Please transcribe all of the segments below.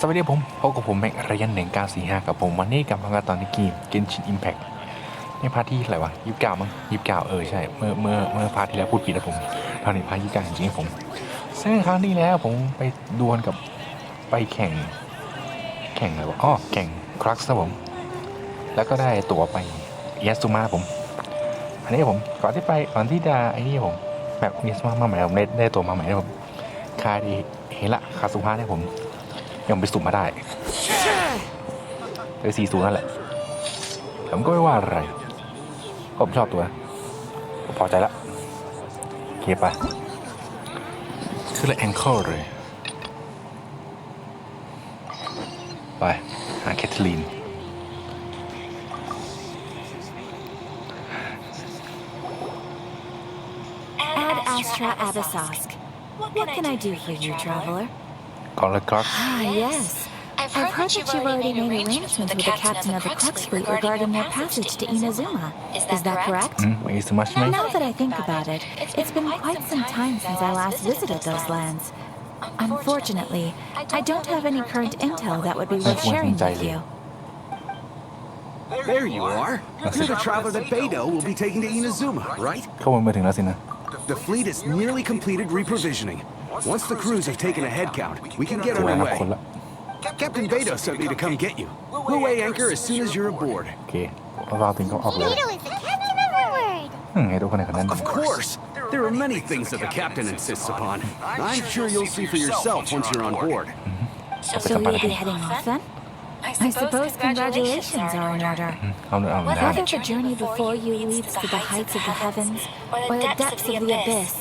สวัสดีผมพบกับผมแม็กระยะ1945กับผมวันนี้กับมาตอนในเกม Genshin Impact ในพาร์ทที่อะไรวะ29มั้ง29ใช่เมื่อพาร์ทที่แล้วพูดผิดแล้วผมตอนนี้พาร์ท29จริงๆผมซึ่งครั้งนี้แล้วผมไปดวลกับไปแข่งอะไรวะแข่งครักซ์นะผมแล้วก็ได้ตั๋วไปเอสซูมาผมอันนี้ผมก่อนที่จะไอ้นี่ผมแบบเอสซูมาใหม่ผมได้ตั๋วมาใหม่นะผมคาดีเฮละคาซูฮาเนี่ยผมยังไปสุ่มมาได้เลย40นั่นแหละผมก็ไม่ว่าอะไรผมชอบตัวผมพอใจละเก็บไปคือเลยแองเกิลเลยไปหาแคทเธอรีนAstra Abyssosque. What can I do for you, traveler? ก่อนเลยครับ Yes. I've heard that you've already made arrangements with the captain of the Crux fleet regarding their passage to Inazuma. Is that correct? Now that I think about it, it's been quite some time since I last visited those lands. Unfortunately, I don't have any current intel that would be worth sharing with you. There you are. You're the traveler that Beidou will be taking to Inazuma, right? เข้ามาถึงแล้วสินะ The fleet has nearly completed reprovisioning. Once the crews have taken a head count, we can get underway. Captain Beidou sent me to come get you. We'll weigh anchor as soon as you're aboard. โอเคเราถึงก็ออกเลย ให้ทุกคนในคณะ Of course. There are many things that the captain insists upon. I'm sure you'll see for yourself once you're on board. So you'll be heading off then? I suppose congratulations are in order. Whether the journey before you leads to the heights of the heavens or the depths of the abyss,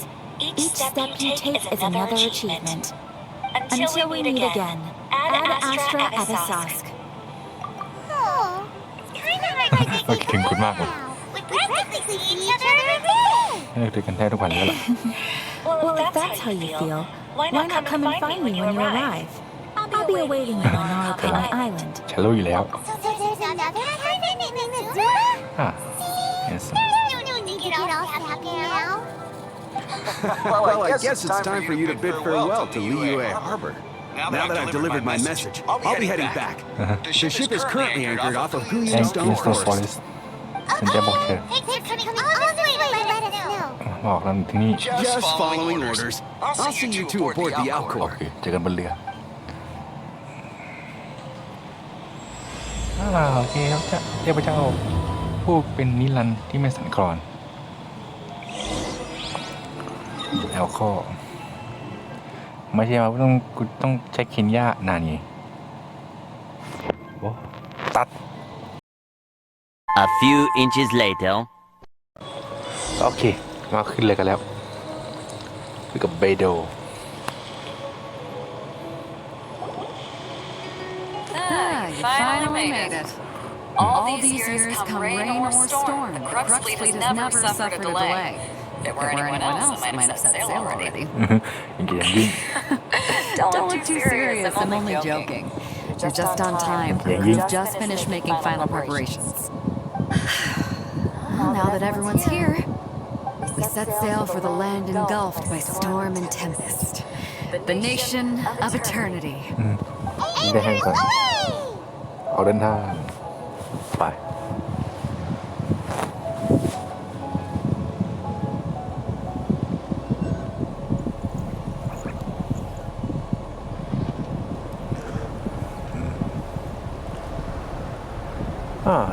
each step you take is another achievement. Until we meet again, Ad Astra Abyssosque. เราคิดถึงคุณมากเลยเจอกันแท้ทุกวันแล้วล่ะ Well, if that's how you feel, why not come and find me when you arrive? I'll be awaiting you on Narukana Island. ฉันรู้อยู่แล้ว So there's another heaven in Inazuma? Yes. Get all happy now? Well, I guess it's time for you to bid farewell to Liyue Harbor. Now that I've delivered my message, I'll be heading back. The ship is currently anchored off of Huyan Stone Forest. ฉันจะบอกเธอ Thanks for coming all the way to let us know. บอกเราที่นี่ Just following orders. I'll see you two aboard the โอ Alcor. เคเจอกันบนเรือโอเคครับเทพเจ้าผู้เป็นนิรันดร์ที่ไม่สั่นคลอนแล้วก็ไม่ใช่ว่าต้องใช้เคนยานานี่โอ้ตัด A few inches later. โอเคมาขึ้นเลยกันแล้วคือกับเบโด You finally made it. All these years, come rain or storm, the Crux fleet has never suffered a delay. If it were anyone else, it might have set sail already. ยังกี่ยังยิ่ง Don't look too serious, I'm only joking. You're just on time. We've just finished making final preparations. Well, now that everyone's here, we set sail for the land engulfed by storm and tempest. The nation of eternity. ได้ให้ก่อนเอาเดินทางไป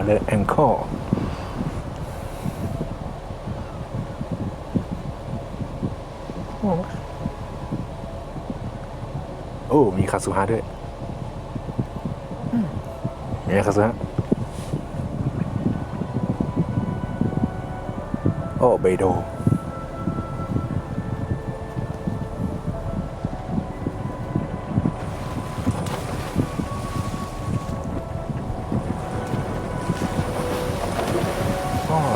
เลยแองเกิลโอ้มีคาซูฮาด้วยมีคาซูฮาโอ้เบโด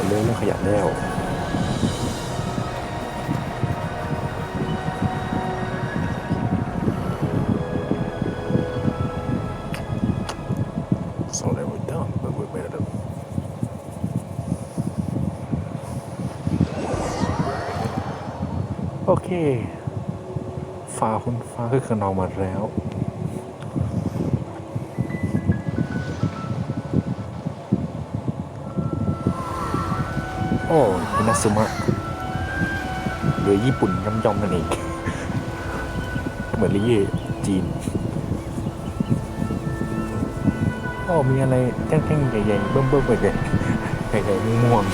เรื่องขยันแล้วส่งเลยไม่ต้องไม่ได้โอเคฟ้าคือขนองมาแล้ว อ้อินาซึมะหรือญี่ปุ่นย่อมๆนั่นเองเหมือนลิเย่จีนโอ้มีอะไรแท่งๆใหญ่ๆเบิ่มๆเลยใหญ่ๆม่วง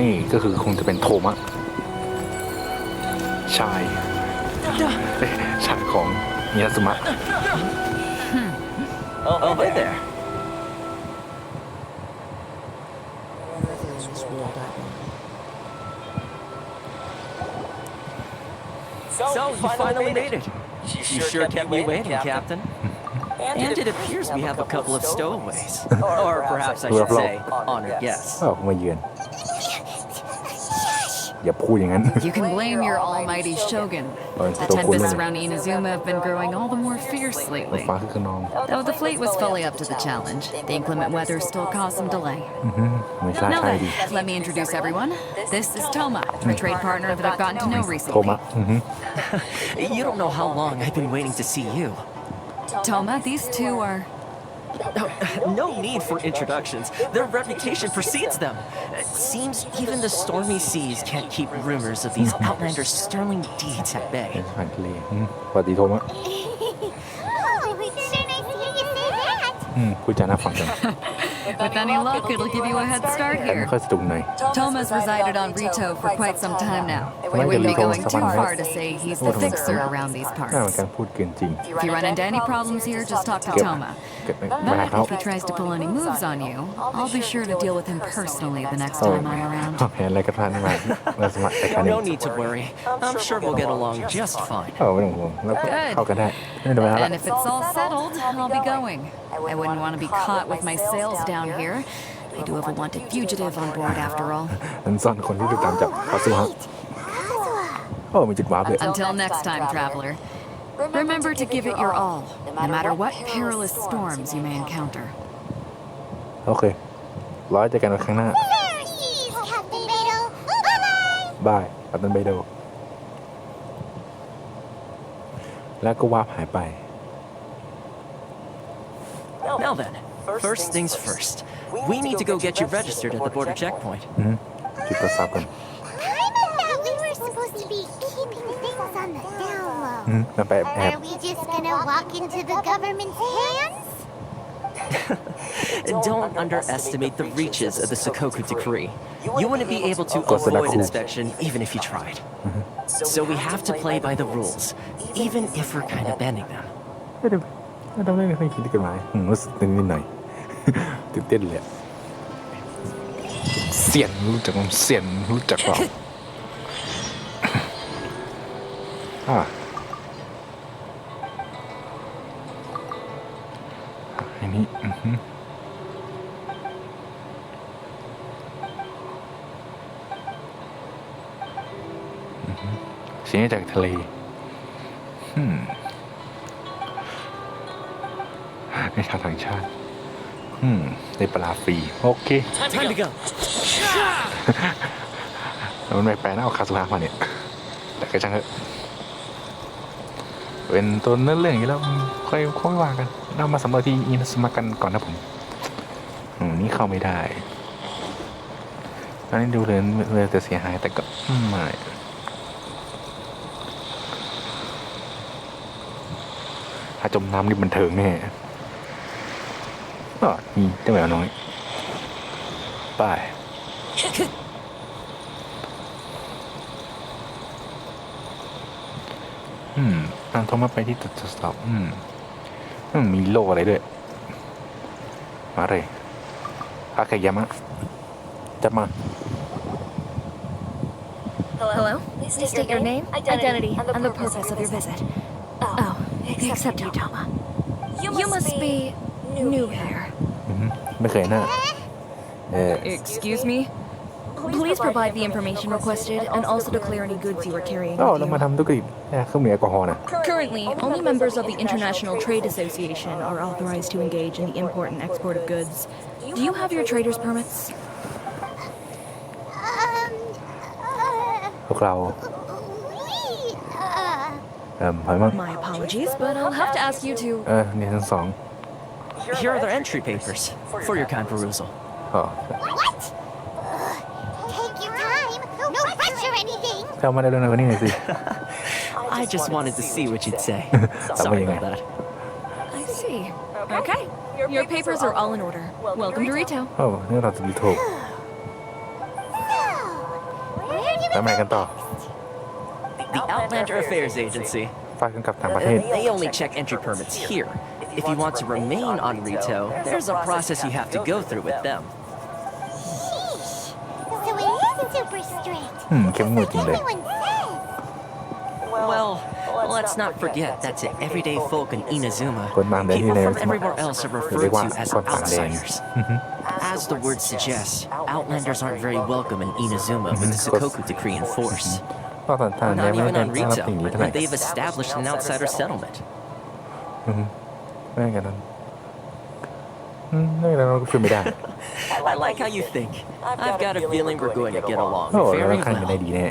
นี่ก็คือคงจะเป็นโทมะชายของมินาซึมะ Oh, hey there. So, you finally made it. You sure kept me waiting, Captain. And it appears we have a couple of stowaways. Or perhaps I should say, honored guests. มาเยือนอย่าพูดอย่างนั้น You can blame your almighty shogun. The tempests around Inazuma have been growing all the more fierce lately. ฟ้าคือขนอง Though the fleet was fully up to the challenge, the inclement weather still caused some delay. ไม่ใช่ Now ใช่ then, ดิ let me introduce everyone. This is Toma, a trade partner that I've gotten to know โท recently. มะ You don't know how long I've been waiting to see you. Toma, these two are... No need for introductions. Their reputation precedes them. It seems even the stormy seas can't keep rumors of these outlanders' sterling deeds at bay. ผ่านทะเลสวัสดีโทมะ Oh, sure nice to hear you say that. พูดจาน่าฟังจัง With any luck, it'll give you a head start แต่ไม่ here. ค่อยสนุกหน่อย Toma's resided on Rito for quite some time now. It wouldn't be going too far to say he's the fixer around these น่าเหมือน parts. กันพูดเกินจริง If you run into any problems here, just talk to Toma. เกิดมาหา But เขา if he tries to pull any moves on you, I'll be sure to deal with him personally the next โอ้ time I'm around. เห็นอะไรก็พลาดมาเราสมัครแต่คันนี้ No need to worry. I'm sure we'll get along just fine. ไม่ต้องห่วงแล้วเข้ากันได้ไม่เป็นไร And if it's all settled, I'll be going. I wouldn't want to be caught with my sails down here. I do have a wanted fugitive on board after all. นั่นซ่อนคนที่ถูกตามจับเขาซื้อฮะ โอ้มีจุดวาร์ปเลย Until next time, traveler. Remember to give it your all, no matter what perilous storms you may encounter. โอเคร้อยเจอกันครั้งหน้า There he is, Captain Beto. Bye-bye. บายกัปตันไบโดแล้วก็วาร์ปหายไป Now then, first things first. We need to go get you registered at the border checkpoint. จุดตรวจสอบกัน Kinda thought we were supposed to be keeping things on the down low. แล้วไปแอบ Are we just gonna walk into the government's hands? Don't underestimate the reaches of the Sakoku decree. You wouldn't be able to avoid inspection even if you tried. So we have to play by the rules, even if we're kind of bending them. ไม่ต้องเล่นไม่คิดกันหมายรู้สึกตื่นนิดหน่อย ตื่นเต้นเลยเสียนรู้จักมั้ยเสียนรู้จักเปล่าอันนี้เสียงจากทะเลในชาวต่างชาติได้ปลาฟรีโอเค Time to go. แล้วมันไม่แปลน่าเอาคาสุฮะมาเนี่ยแต่ก็ช่างเถอะเป็นตัวเนื้อเรื่องอย่างนี้แล้วค่อยว่ากันเรามาสำรวจที่อินาซึมะกันก่อนนะผมนี่เข้าไม่ได้ตอนนี้ดูเลยจะเสียหายแต่ก็ไม่ถ้าจมน้ำนี่บันเทิงแน่นี่เจ้าแมวน้อยไปนั่งโทรมาไปที่จุดทดสอบมีโล่อะไรด้วยมาเลยอาเกยามะจับมา Hello? Please state your name, identity, and the purpose of your visit. Oh, except you, Toma. You must be new here. ไม่เคยหน้าExcuse me? Please provide the information requested and also declare any goods you are carrying เรา with มา you. ทำธุรกิจเครื่องดื่มแอลกอฮอล์นะ Currently, only members of the International Trade Association are authorized to engage in the import and export of goods. Do you have your trader's permits? โอ วกเราถอยมั่ง My apologies, but I'll have to ask you to. นี่ทั้งสอง Here are the entry papers for your kind perusal. อ๋อ What? Take your time. No rush or anything. เจ้ามาได้เรื่องอะไรนี่หน่อยสิ I just wanted to see what you'd say. Sorry Sorry about about that. I see. Okay. Your papers are all in order. Welcome to Rito. โอ้นี่เราจะมีโทษ Where do แล้วไปไหนกันต่อ The Outlander Affairs Agency. ฝ่ายกำกับต่างประเทศ They only check entry permits here. If you want to remain on Rito, there's a process you have to go through with them. Sheesh. So it is super strict. เข้มงวดจริงเลย Everyone says. Well, let's not forget that to everyday folk in Inazuma, คนต่างแดนที่ people ใน from everywhere else are เรีย referred กว่า to as คนต่างแดน outsiders. As the word suggests, Outlanders aren't very welcome in Inazuma with the Sakoku Decree in force. ก็ต่างแด Or น not ไม่ even ได้ on รับสิ่งนี้ Rito, เท่าไหร่ where they've established an outsider settlement. ไม่กันนั้นไม่กันนั้นก็ช่วยไม่ได้ I like how you think. I've got a feeling we're going to get along โอ้เรา very ขั้นกันได้ well. ดีแน่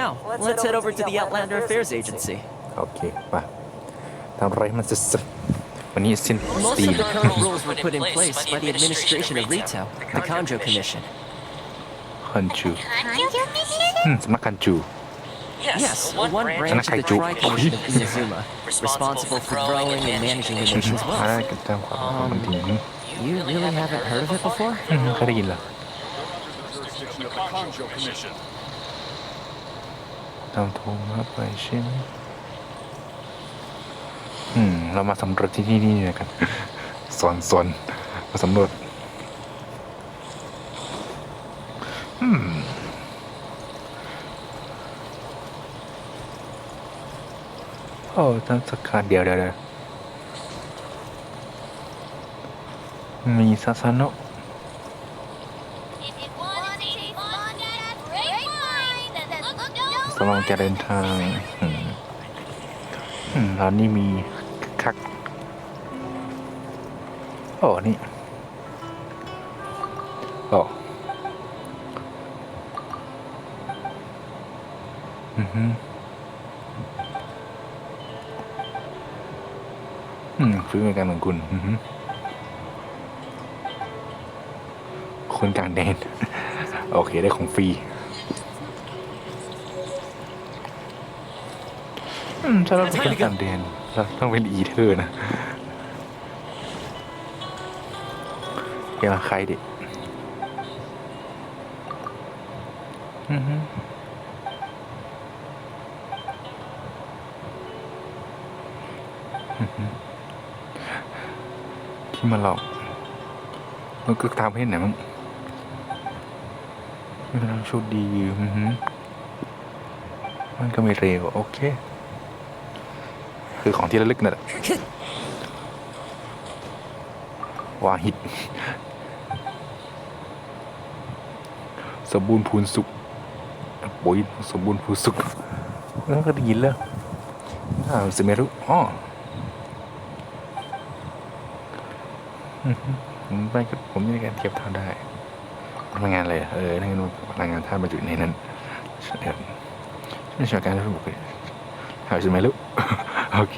Now, let's head over to the Outlander Affairs Agency. โอเคมาทำไรมันจะสุดวันนี้สิ้น Most ตี of the current rules were put in place by the administration of Rito, the Kanjo Commission. คันจู Kanjo mission? สำนักคันจู Yes, one branch of the Tri Commission of Inazuma, responsible for growing and managing the nation's มาได้ wealth. กันตามความมันถึง You really haven't heard of it before? เคยได้ยินเหรอ Jurisdiction of the Kanjo Commission. ทำโทรมาไปใช่ไหมเรามาสำรวจที่นี่กันสวนมาสำรวจโอ้ทั้งสักการเดียวมีซาซาโนะ If you want to take on that great mind, then look no สำหรับการเดินทางร้านนี้มีคักโอ้นี่โอ้ฟื้นในการของคุณคนกลางแดน โอเคได้ของฟรีถ้าเราเป็นคนกลางแดนเราต้องเป็นอีเธอร์นะอย่าใครดิที่มาหลอกมันก็ทำให้ไหนมั้งไม่เป็นไรโชคดีมันก็ไม่เร็วโอเคคือของที่ระลึกนั่นแหละวาหิตสมบูรณ์พูนสุกปุ๋ยสมบูรณ์พูนสุกแล้วก็ได้ยินแล้วสเมรุอ๋อไปกับผมนี่การเทียบเท่าได้ทำงานอะไรนั่นพลังงานท่ามาอยู่ในนั้นไม่ใช่การที่ผมหาสเมรุโอเค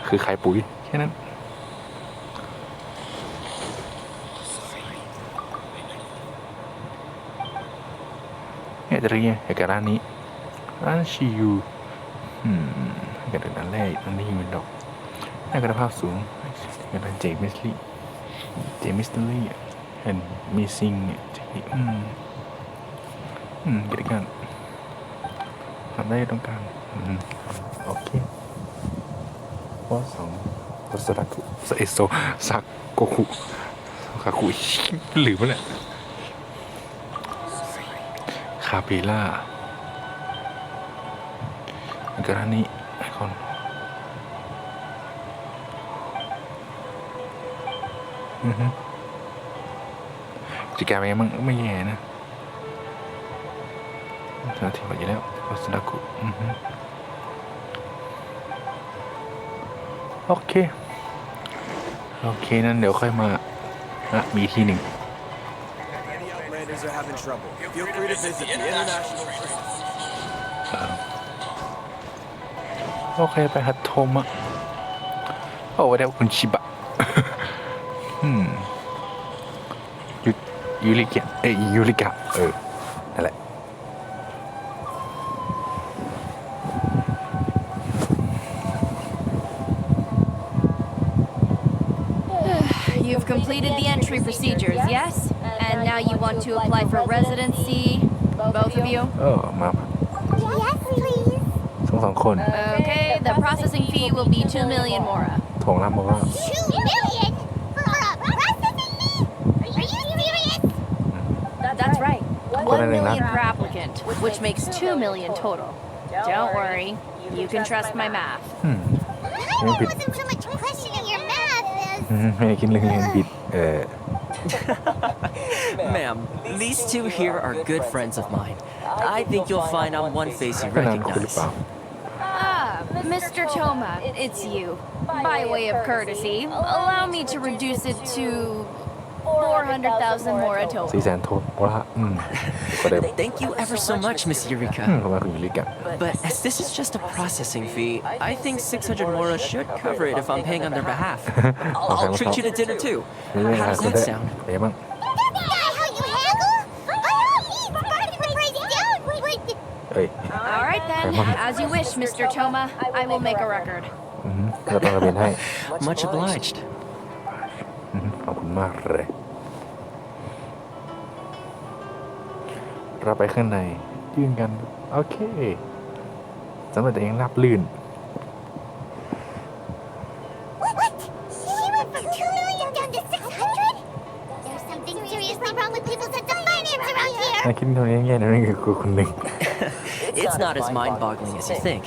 คือขายปุ๋ยแค่นั้นจะเรียกเหตุการณ์ร้านนี้ร้านชิยูกระดานแรกอันนี้เป็นดอกหน้ากระภาพสูงกระดานเจมิสลี่เห็นมิซิงกิจการทำได้ต้องการโอเคว่าสองวัสดุโซซักโกคุคาคุหรือเปล่าคาเปล่าอันการนี้ไอคอนจิกาไปยังไม่แย่นะเราทิ้งไปแล้ววัสดุโอเคนั่นเดี๋ยวค่อยมามีที่หนึ่งAny Outlanders are having trouble. Feel free to visit the international. โอเคไปฮัตโทมะโอ้ได้คุณชิบะยูริกะยูริกะนั่นแหละ You've completed the entry procedures, yes? And now you want to apply for residency, both of you? มา Yes, please. สองคน Okay, the processing fee will be 2 million mora. ทวงรับมาว่า $2 million for a processing fee? Are you serious? That's right. คนละ 1 หนึ่งนะ million per applicant, which makes 2 million total. Don't worry, you can trust my math. I wasn't so much questioning your math as... ไม่ได้คิดเรื่องเรียนผิดMa'am, these two here are good friends of mine. I think you'll find on one face you ก็นานคุณหรือ recognize. เปล่า Ah, Mr. Toma, it's you. By way of courtesy, allow me to reduce it to 400,000 mora total. 400,000 โทษว่าก็ได้ Thank you ever so much, Miss ขอบ Eureka. คุณคุณยูริกะ But as this is just a processing fee, I think 600 mora should cover it if I'm paying on their behalf. I'll treat you to dinner too. นี่ไม่ How หา does คุณ that ได้ sound? เดี๋ยวมั้ง That's not how you haggle! By all means, bargain the price down! Wait, เอ้ย All right then, as you wish, Mr. Toma. I will make a record. เราต้องระเบียนให้ Much obliged. ขอบคุณมากเลยเราไปข้างในยื่นกัน โอเคสำหรับตัวเองราบลื่น What? She went from 2 million down to 600? There's something seriously wrong with people's sense of finance around here! น่าคิดตรงนี้แย่ๆนะนี่คือคนหนึ่ง It's not as mind-boggling as you think.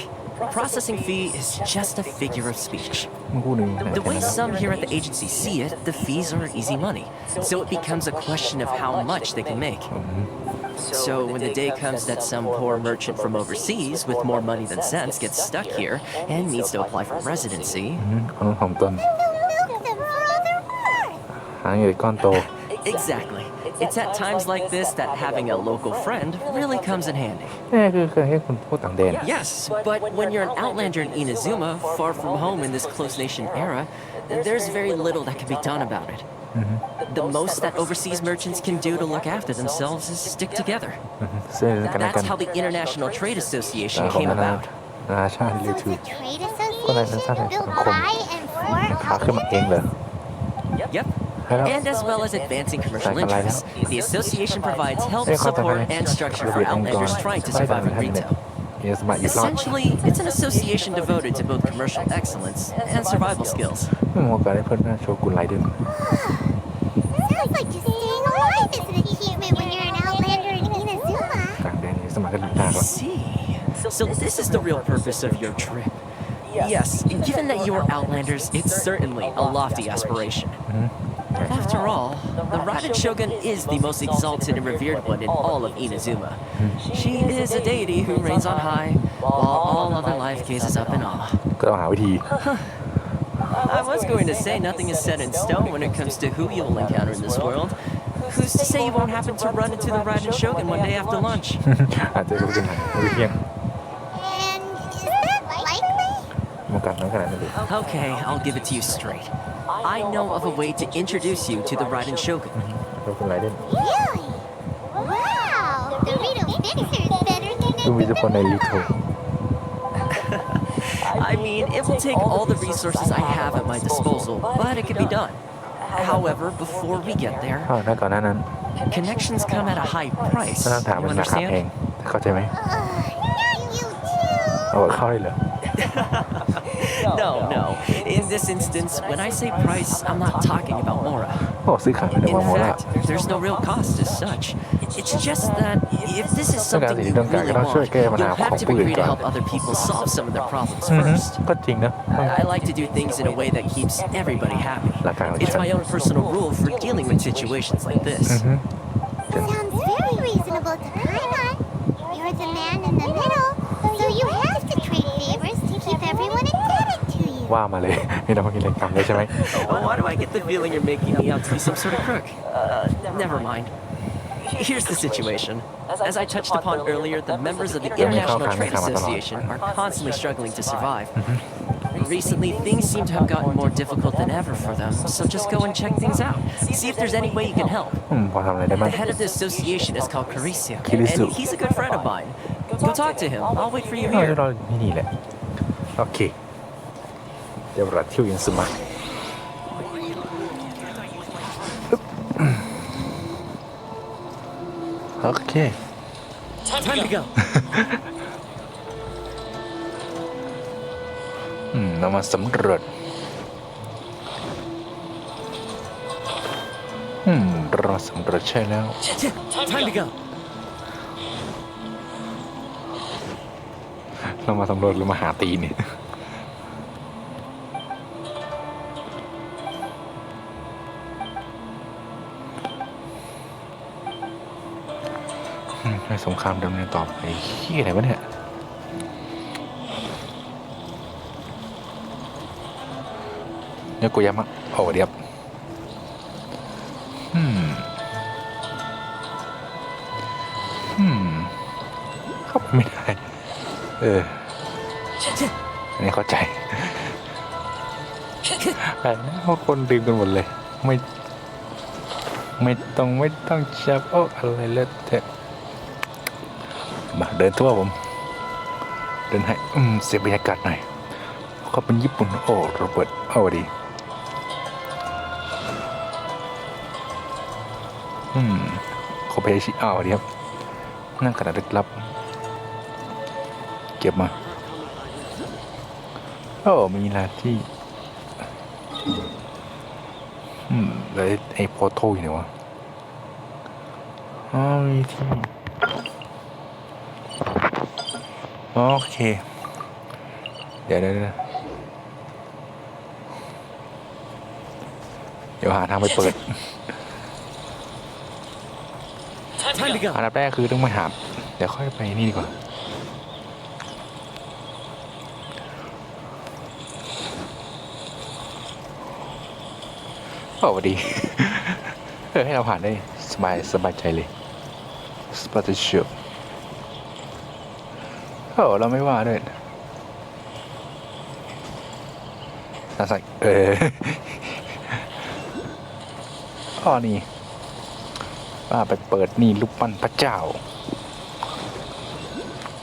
Processing fee is just a figure of speech. มึงพูดหนึ่ง The way some here at the agency see it, the fees are easy money. So it becomes a question of how much they can make. So when the day comes that some poor merchant from overseas with more money than sense gets stuck here and needs to apply for residency, เอาน้ำหอมตน Milk them for all they're worth! หาเงินก้อนโต exactly. It's at times like this that having a local friend really comes in handy. นี่คือเคยให้คนพูดต่างแดน Yes, but when you're an outlander in Inazuma, far from home in this closed nation era, there's very little that can be done about it. The most that overseas merchants can do to look after themselves is stick together. เสื้อกันและกัน That's how the International Trade Association ของ came นานา about. นานาชาติเลย So ถือ it's a trade ก็นายสัง association สัง built คม by and for ขาขึ้นมาเองเลย Yep. ใช่แล้ว And as well as advancing commercial Like a interests, the association provides help, เอ้ยขอต่อไป support, and structure for outlanders trying to survive in retail. เอสมาอยู่รอด Essentially, it's an association devoted to both commercial excellence and survival skills. ไม่มีโอกาสได้เพิ่มหน้าโชกุนไรเดน Sounds like just staying alive is an achievement when you're an outlander in Inazuma. ต่างแดนสมัครกันยาก I ละ see. So this is the real purpose of your trip. Yes, given that you're outlanders, it's certainly a lofty aspiration. After all, the Raiden Shogun is the most exalted and revered one in all of Inazuma. She is a deity who reigns on high, while all other life gazes up in awe. ก็ต้องหาวิธี I was going to say nothing is set in stone when it comes to who you'll encounter in this world. Who's to say you won't happen to run into the Raiden Shogun one day after lunch? อาจจะรู้เป็นหาวิธี And is that likely? โอกาสน้อยขนาดนั้นเลย Okay, I'll give it to you straight. I know of a way to introduce you to the Raiden Shogun. โชกุนไรเดน Really? Wow! The Rito Fixer is better ดูมี connected ทุกคน than ในลิโท I mean, it will take all the resources I have at my disposal, but it can be done. However, before we get there, ถ้าก่อนหน้านั้น connections come at a high price. ก็ต้องถาม You มันราคาแพง understand? เข้าใจไหม Not you too! เอาเข้าได้เหรอ No. In this instance, when I say price, I'm not talking about Mora. โอ้ซื้อขายไม่ได้ In ว่าโมล่า fact, there's no real cost as such. It's just that if this isต้องการ something สิ่ง you ที่ต้องการ really ก็ต้องช่วย want, แก้ปัญหา you'll ของ have to ผู้อื่น agree ก่ to อน help other people solve some of their problems อือฮึ first. ก็จริงนะ I like to do things in a way that keeps everybody happy. Like I It's my own personal rule for dealing with situations like this. Sounds very reasonable to Paimon. You're the man in the middle, so you have to trade favors to keep everyone indebted to you. ว่ามาเลย ไม่ต้องกินอะไรกรรมเลยใช่ไหม Why do I get the feeling you're making me out to be some sort of crook? Never mind. Here's the situation. As I touched upon earlier, the members of the International Trade Association are constantly struggling to survive. Recently, things seem to have gotten more difficult than ever for them, so just go and check things out. See if there's any way you can help. พอทำอะไรได้บ้าง The head of the association is called Caricia, Kirisu. and he's a good friend of mine. Go talk to him. I'll wait for you เรา here. เราที่นี่แหละโอเคเดี๋ยวเราเที่ยวอินซึมะโอเค Time to go. เรามาสำรวจเราสำรวจใช่แล้ว Time to go. เรามาสำรวจหรือมาหาตีนเนี่ยให้สงครามดำเนินต่อไปขี้อะไรวะเนี่ยเนี่ยกูยามะโอ้เดี๋ยวเข้าไปไม่ได้อันนี้เข้าใจแต่เพราะคนดื่มกันหมดเลยไม่ต้องจับอะไรเลยเถอะมาเดินทั่วผมเดินให้เสียบรรยากาศหน่อยเขาเป็นญี่ปุ่นโรเบิร์ตดีเขาไปชิดีครับนั่งกระดาษลึกลับเก็บมามีลาที่แล้วไอ้โพโต้อยู่ไหนวะมีที่โอเคเดี๋ยวหาทางไปเปิดอันดับแรกคือต้องมาหาเดี๋ยวค่อยไปนี่ดีกว่าสวัสดีให้เราผ่านได้สบายใจเลยสปาร์ตชิลเราไม่ว่าด้วยน่าใส่นี่ว่าไปเปิดนี่รูปปั้นพระเจ้า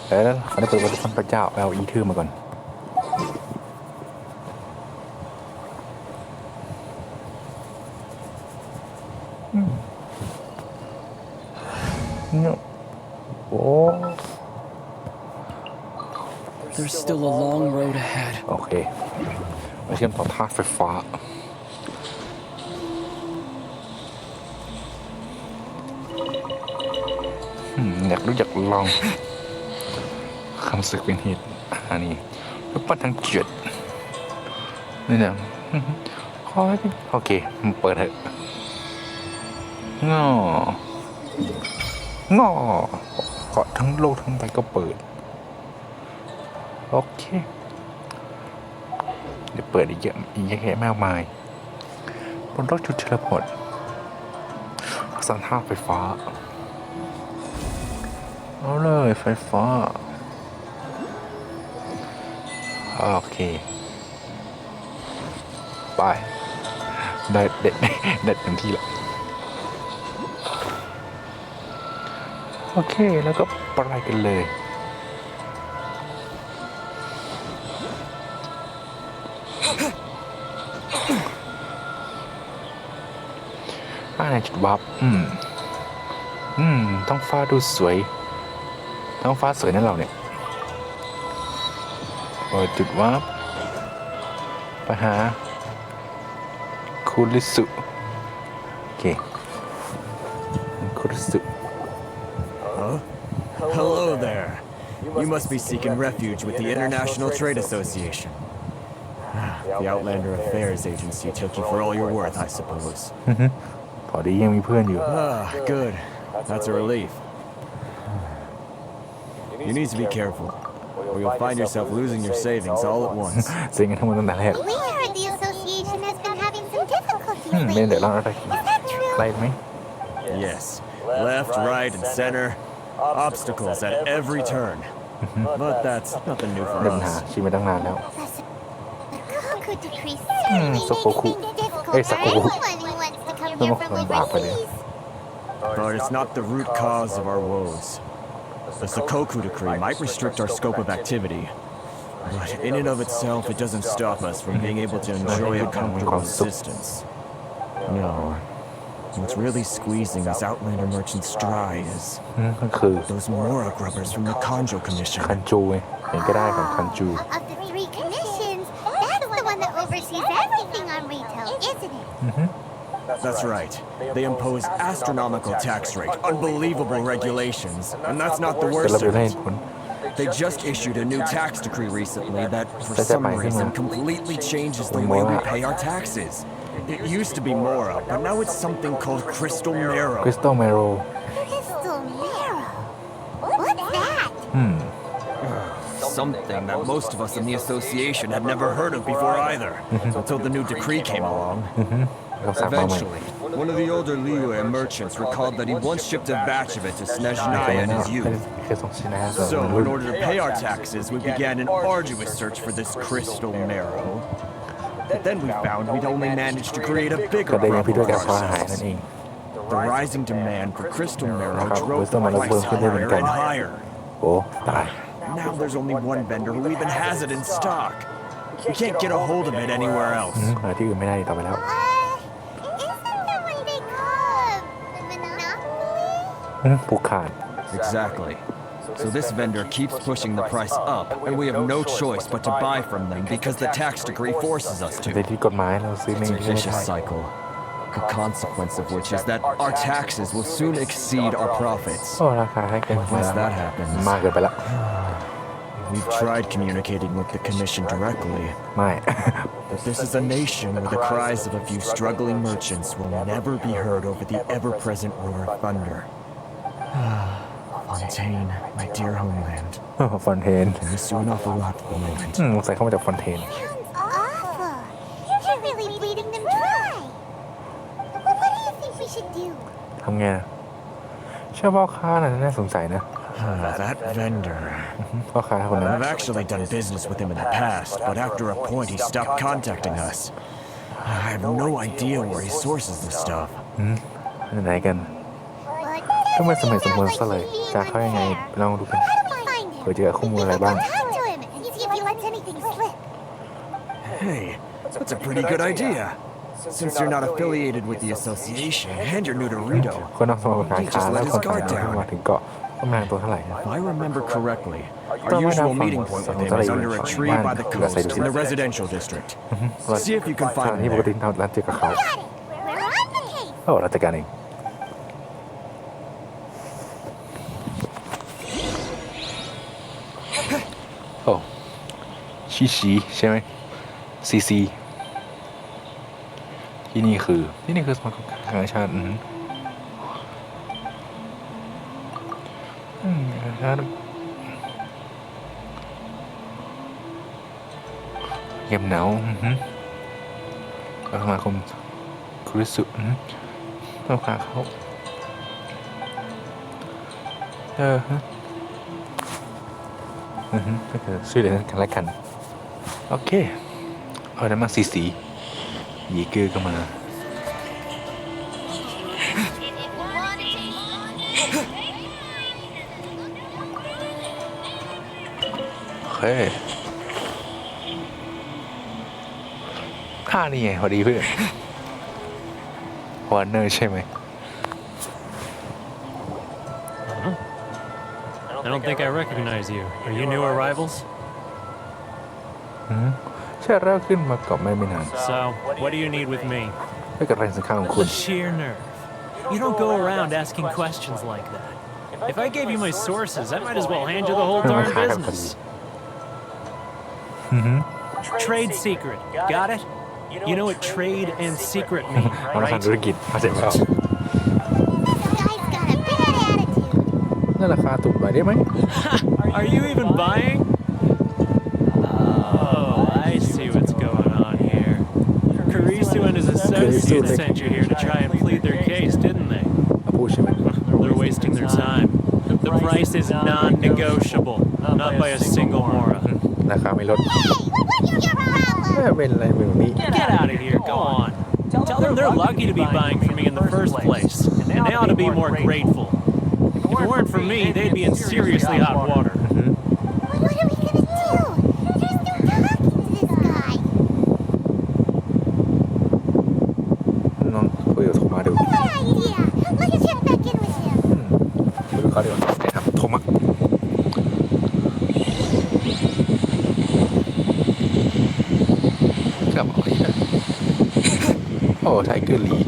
แล้วเขาได้เปิดรูปปั้นพระเจ้าเอาอีทื่อมาก่อนThere's still a long road ahead. โอเคมาเชื่อมต่อธาตุไฟฟ้าอยากลองคำศึกเป็นเหตุอันนี้รูปปั้นทางจุดนี่นะโอเคมันเปิดเถอะงอเกาะทั้งโลกทั้งใบก็เปิดโอเคเดี๋ยวเปิดอีกเยอะแยะมากมายบนรถจุดเทเลพอร์ตสัญญาณไฟฟ้าเอาเลยไฟฟ้าโอเคไปได้เต็มที่แล้วโอเคแล้วก็ไปกันเลยในจุดวับท้องฟ้าดูสวยท้องฟ้าสวยนั่นเราเนี่ยจุดวับไปหาคุริสุโอเคคุริสุ Hello there. You must be seeking refuge with the International Trade Association. The Outlander Affairs Agency took you for all you're worth, I suppose. พอดียังมีเพื่อนอยู่ Good. That's a relief. You need to be careful, or you'll find yourself losing your savings all at once. เซ็งกันทั้งหมดตั้งแต่แรก We heard the association has been having some difficulties ไม่ lately. เดี๋ยวเราอะไร Is that true? อะไรไหม Yes. Left, right, and center. Obstacles at every turn. But that's nothing new for เดินหา us. ชีวิตตั้งนานแล้ว Koku decree certainly makes Sokoku. things difficult Hey, for Sokoku. anyone who wants to come here from overseas. But it's not the root cause of our woes. The Sokoku decree might restrict our scope of activity. But in and of itself, it doesn't stop us from being able to enjoy a comfortable existence. No. What's really squeezing us Outlander merchants dry is ก็คือ those Mora grubbers from the Kanjo Commission. คันจูไงเห็นก็ได้ของคันจู Of the three commissions, that's the one that oversees everything on retail, isn't it? That's right. They impose astronomical tax rate, unbelievable regulations, and that's not the แต่ worst เรา of ดูให้ it. ผล They just issued a new tax decree recently that, for some reason, completely changes the way we pay our taxes. It used to be Mora, but now it's something called Crystal คริ Marrow. สตัลเมโร Crystal marrow. What's that? Something that most of us in the association had never heard of before either, until the new decree came along. เราสั่งมาใหม่ Eventually, one of the older Liyue merchants recalled that he once shipped a batch of it to เคย Snezhnaya มา in แล้ว his youth. เคยส่งชิ้นนะส่ง So, รุ่ in น order to pay our taxes, we began an arduous search for this crystal marrow. But then we found we'd only managed to create a ก็ bigger ได้ยังพี่ problem ด้วย for การพออาหารนั่น ourselves. เอง The rising demand for crystal marrowครับ drove the Wisdom มันเพิ่ม price ขึ้นได้เหมือน higher กัน and higher. โอ้ตาย Now there's only one vendor who even has it in stock. We can't get a hold of it anywhere else. หาที่อื่นไม่ได้ต่อไปแล้ว Isn't that what they call a monopoly? ผูกขาด Exactly. So this vendor keeps pushing the price up, and we have no choice but to buy from them because the tax decree forces us ใน to. ที่กฎหมายเราซื้อไม่ It's a ได้ vicious cycle. The consequence of which is that our taxes will soon exceed our profits. โอ้ราคาให้เกิน Once that happens, มากเกินไปแล้ว we've tried communicating with the commission directly, ไม่ but this is a nation where the cries of a few struggling merchants will never be heard over the ever-present roar of thunder. Fontaine, my dear homeland, ฟอนเทน I miss you an awful lot at the moment. ใส่เข้ามาจากฟอนเทน Sounds awful. You're really bleeding them dry. What do you think we should do? ทำไงนะเชื่อพ่อค้าน่าสงสัยนะ That vendor. พ่อค้าคนนั้น I've actually done business with him in the past, but after a point he stopped contacting us. I have no idea where he sources this stuff. ไหนกัน Well, ก็ไม่สมัย definitely สมควร sounds ซะเลย like จะ he เข้ายังไง went ลองดูกัน there. How do we find him? เผื่อเจอข้อมูลอะไรบ้าง Talk to him and see if he lets anything slip. Hey, that's a pretty good idea. Since you're not affiliated with the association and you're new to Rito, คนนอกสมาคมการค้าแล้วคนต่างดาวที่มาถึงเกาะต้องนานตัวเท่าไหร่นะ if I remember correctly, our usual meeting point with him is under a tree by the coast in the residential district. See if you can สถาน find ที่ him ปกติ there. ทำร้านเจอกับเขา Got it. We're on the case. โอ้เราจัดการเองโอ้ชีใช่ไหมซีที่นี่คือสมาคมการค้าชาติเงียบหนาวสมาคมคริสุต้องพาเขาก็คือช่วยเหลือกันและกันโอเคเอาได้มาสียีเกอร์ก็มาโอเคนี่ไงพอดีเพื่อนวอร์เนอร์ใช่ไหม I don't think I recognize you. Are you new arrivals? ใช่แล้วขึ้นมาก่อนไม่นาน So, what do you need with me? ไม่กับแรงสังขารของคุณ The sheer nerve. You don't go around asking questions like that. If I gave you my sources, I might as well hand you the whole darn business. Trade secret. Got it? You know what trade and secret mean, เอาละทาง right? ธุรกิจเข้าใจเปล่า This guy's got a bad attitude. นั่นราคาถูกหน่อยได้ไหม Are you even buying? Oh, I see what's going on here. Karisu and his associates sent you here to try and plead their case, didn't they? ผู้ place is non-negotiable. Not by a single mora. ราคาไม่ลด What's your problem? เป็นอะไรเป็นแบบนี้ Get out of here, go on. Tell them they're lucky to be buying from me in the first place. And they ought to be more grateful. If it weren't for me, they'd be in seriously hot water. What are we gonna do? There's no talking to this guy. น้องคุยกับโทมัสดู Good idea. Let's check back in with him. คุยกับเขาดีกว่านะครับโทมัสกลับมาอีกนะโอ้ไทเกอร์ลี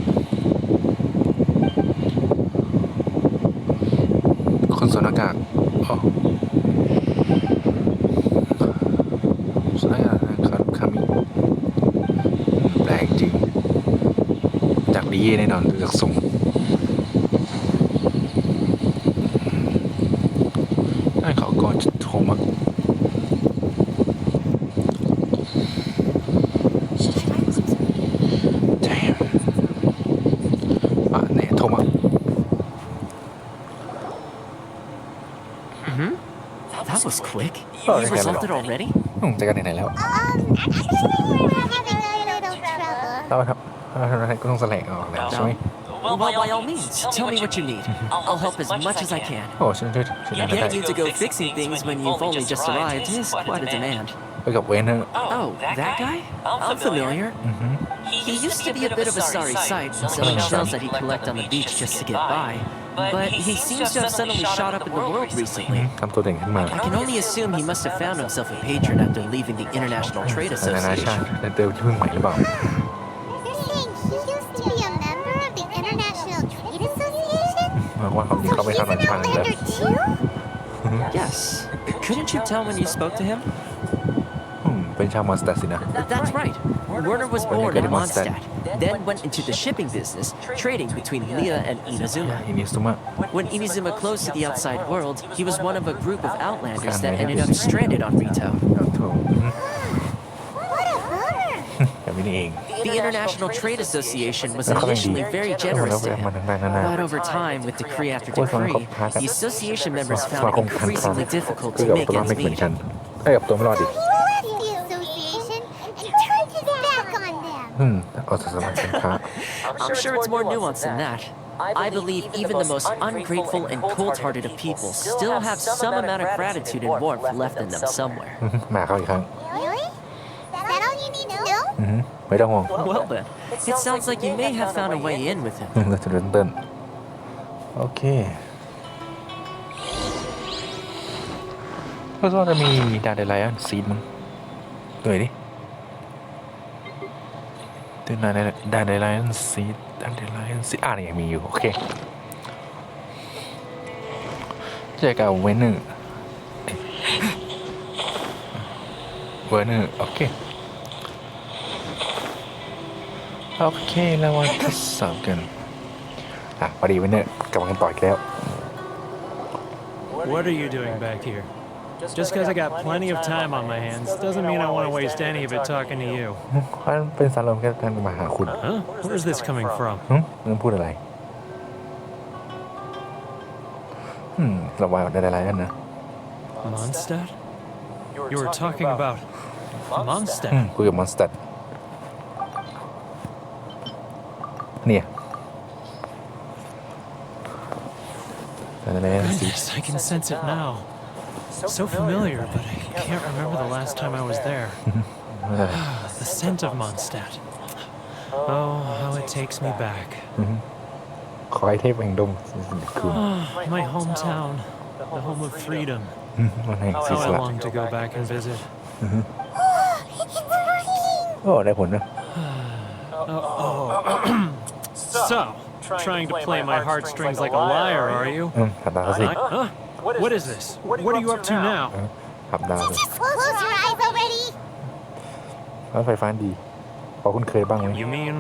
คนสวมหน้ากากอ๋อสวมหน้ากากคามิแปลกจริงจากดีแน่นอนจากทรงให้เขาก็โทมัสThat was quick. Oh, You okay, resolved it no. already? จะกันไหนแล้ว Actually, we're having a little trouble. แล้วครับก็ต้องแสลงออกแล้วใช่ไหม Well, by all means, tell me what you need. I'll help as much as I can. โอ้ฉันช่วยได้ Getting you to go fixing things when you've only just arrived is quite a demand. ไปกับเวนเนอร์ Oh, that guy? I'm familiar. He used to be a bit of a sorry sight, selling shells that he'd collect on the beach just to get by. But he seems to have suddenly shot up in the world recently. ทำตัวเด่นขึ้นมา I can only assume he must have found himself a patron after leaving the International Trade นานาชา Association. ติแต่เติมที่เพิ่งใหม่หรือเปล่า You're saying he used to be a member of the International Trade Association? ว่าความจริง So เขาไป he's ทำ an งานทางแล้ว outlander too? Yes. Couldn't you tell when you spoke to him? เป็นชาวมอนสเตอร์สินะ That's right. Werner was born in Mondstadt, then went into the shipping business, trading between Leah and อิ Inazuma. นิสุมะ When Inazuma closed to the outside world, he was one of a group of outlanders that ended up stranded on Rito. ถูก What a bummer. แบบนี้เอง The International Trade Association was แล้วเขาเป็นดี initially very แล้ว generous ไป to มา him. ต่างๆนานา But over time, with decree after พวกสมา decree, คมค้ากัน the association members ส found มา it คมการค้า increasingly difficult คือ to กับ make ตัว ends ไม่เหมือน meet. กันไอ้กับตัวไม่รอดดิ He left the association and turned his back on them. เอาสมาคมค้า I'm sure it's more nuanced than that. I believe even the most ungrateful and cold-hearted of people still have some amount of gratitude and warmth left in them somewhere. มาเขาอีกครั้ง Really? Is that all you need to know? ไม่ต้องห่วง Well then, it sounds like you may have found a way in with him. เราจะเริ่มต้นโอเคก็จะมีดาเดลไลออนซีดมั้งดูหน่อยดิดูดาเดลไลออนซีดยังมีอยู่โอเคเจอกับเวนเนอร์โอเคแล้วมาทดสอบกันพอดีเวนเนอร์กำลังต่อยแล้ว What are you doing back here? Just because I got plenty of time on my hands doesn't mean I want to waste any of it talking to you. เพราะเป็นสารลมแค่การมาหาคุณ Huh? Where's this coming from? มึงพูดอะไรระวังได้อะไรนั่นนะ Mondstadt? You were talking about Mondstadt. คุยกับมอนสเตอร์เนี่ยอะไรสิ Goodness, I can sense it now. So familiar, but I can't remember the last time I was there. The scent of Mondstadt. Oh, how it takes me back. ขอให้เทพแห่งดงคืน My hometown, the home of freedom. มันแห่งศิ How ส I ละ long to go back and visit. It's working. โอ้ได้ผลนะ So, trying to play my heartstrings like a liar, are you? ขับดาวสิ Huh? What is this? What are you up to now? ขับดาวสิ Just close your eyes already. รถไฟฟ้าดีพอคุณเคยบ้างไหม You mean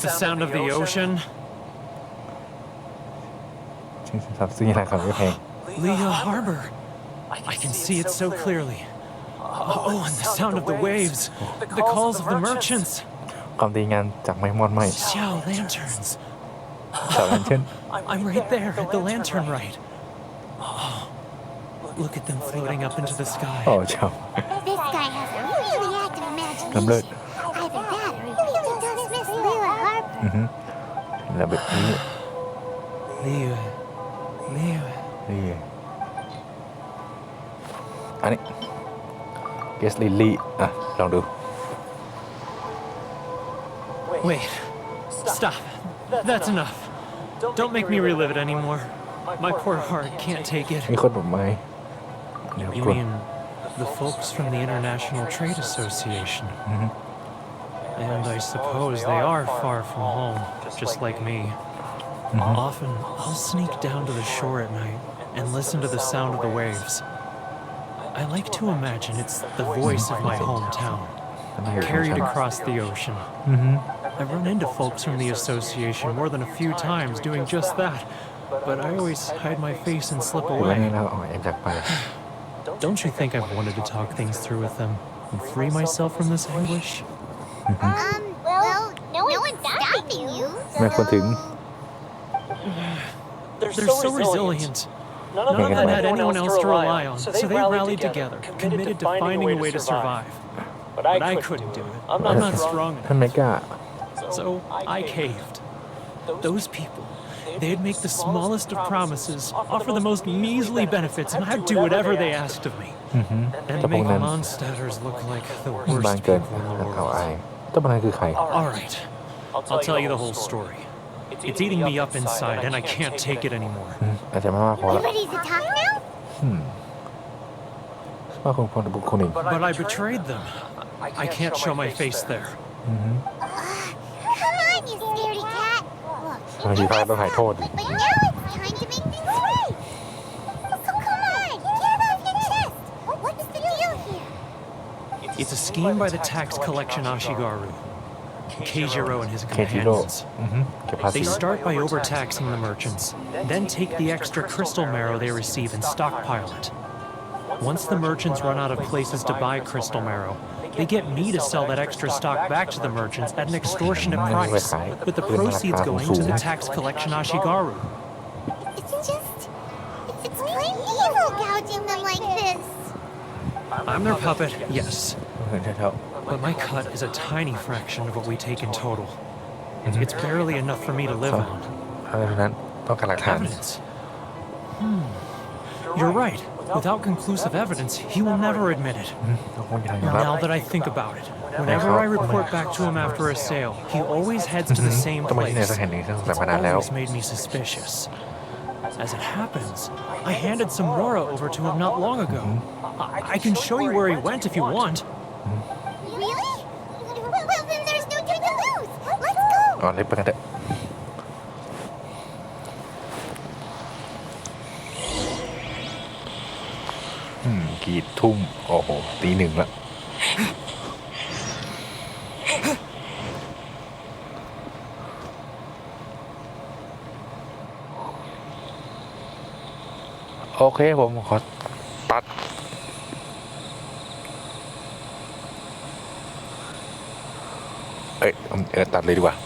the sound of the ocean? สับซื้อราคาไม่แพง Leah Harbor. I can see it so clearly. Oh, and the sound of the waves. The calls of the merchants. ความดีงานจากไม้มอดไหม Xiao lanterns. สาวนั้นเช่น I'm right there at the lantern right. Oh, Look at them floating up into the sky. โอ้เจ้า This guy has a really active ลำเลิศ imagination. Either that or he really does miss Lila Harbor. แล้วแบบนี้ Liyue. นี่อันนี้เกสลิลลี่อ่ะลองดู Wait. Stop. That's enough. Don't make me relive it anymore. My poor heart can't take it. มีคนบอกไหมเดี๋ยว You กด mean the folks from the International Trade Association? And I suppose they are far from home, just like me. Often, I'll sneak down to the shore at night and listen to the sound of the waves. I like to imagine it's the voice of my hometown, carried across the ocean. I've run into folks from the association more than a few times doing just that, but I always hide my face and slip ถือว่า away. นี่เราออกแอบจากไป Don't you think I've wanted to talk things through with them and free myself from this anguish? Well, no one's stopping you. ไม่ควรถึง They're so resilient. None of them had anyone else to rely on, so they rallied together, committed to finding a way to survive. But I couldn't do it. I'm not strong ท่านไม่กล้า enough. So I caved. Those people, they'd make the smallest of promises, offer the most measly benefits, and I'd do whatever they asked of me. And แต่พว make กนั้น Mondstadters look like the บาง worst เกิน people in the เขา world. อายเจ้าพนักคือใคร All right, I'll tell you the whole story. It's eating me up inside, and I can't take it anymore. อาจจะไม่มากพอ You ละ ready to talk now? ว่าคงพอบุคคลหนึ่ง But I betrayed them. I can't show my face there. Come on, you scaredy cat. Look, บางทีพลาดต้องหายโทษ but now it's time to make things right. So come on, get it off your chest. What's the deal here? It's a scheme by the tax collection Ashigaru, Keijiro and his เคจิโร่ companions. เก็บภาษี They start by overtaxing the merchants, then take the extra crystal marrow they receive and stockpile it. Once the merchants run out of places to buy crystal marrow, they get me to sell that extra stock back to the merchants at an extortionate price, with the proceeds going to the tax collection Ashigaru. It's plain evil gouging them like this. I'm their puppet, yes, ใช่เท่า but my cut is a tiny fraction of what we take in total. It's barely enough for me to live on. เพราะฉะนั้นต้องการหลักฐาน Evidence. You're right. Without conclusive evidence, he will never admit it. ต้องคงจะทำอย่างนั้น Now that I think about it, whenever I report back to him after a sale, he always heads to the same ต้องไปที่ไหน place. สักแห่งหนึ่งซึ่ง It's สัมมานานแล้ว always made me suspicious. As it happens, I handed some Mora over to him not long ago. I can show you where he went if you want. Really? Well, then there's no time to lose. Let's go. อ๋อเล็บไปกันเถอะกี่ทุ่มโอ้โหตีหนึ่งละโอเคผมขอตัดตัดเลยดีกว่า